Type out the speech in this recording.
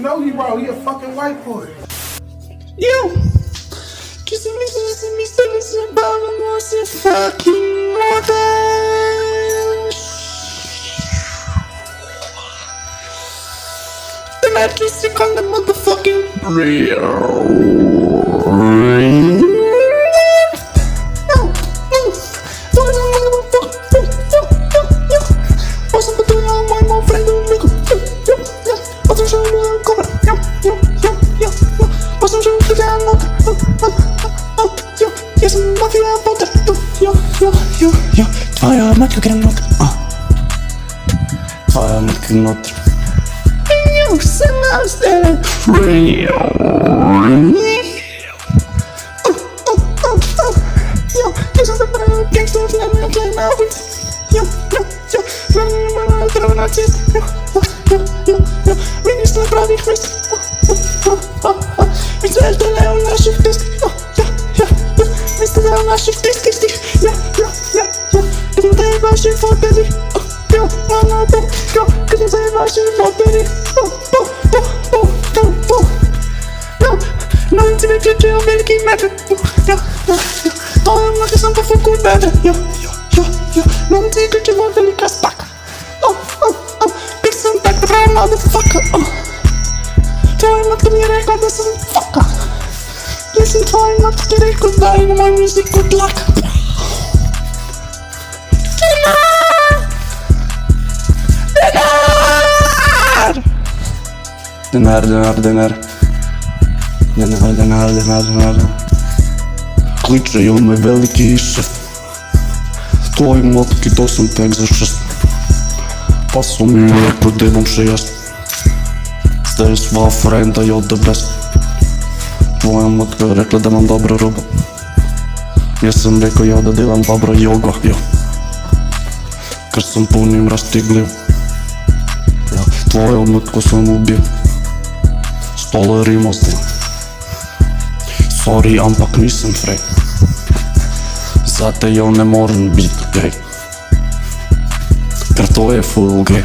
know you, bro. He a fucking white boy. Yo! Jesenice mi stelle se bavimo se fucking modern. Denar Đusik on the motherfucking Tvoja matka granat. Tvoja matka granat. Jo sam nastaje. Jo, ti sam zapravo gangsta od njena klena. Jo, vremena prvo na cest. Jo, vidiš na pravih mest. Misliš da ne u naših test. Misliš da u naših test. Kad im zajebaš i foteli. Kad im zajebaš i foteli. Novim ti me ključuju veliki metre. To je mlaka sam po fuku bedre. Novim ti ključuju velika staka. Big sam tak da pravi motherfucker. Tvoja matka mi je rekla da sam fucker. Mislim tvoja matka ti rekla da ima moj muziku tlaka. Denar. Kličeju me veliki šef. Tvoj matki to sam tek za 6. Pa su mi rekli da imam 6. Stay sva frenda yo the best. Tvoja matka je rekla da imam dobra roba. Ja sam rekao ja da delam dobra joga. Ker sam punim rastigljiv. Tvoju matku sam ubio. Stolerimo s njim. Sorry, ampak nisem frej. Zate jo ne morem biti gej. Ker to je full gej.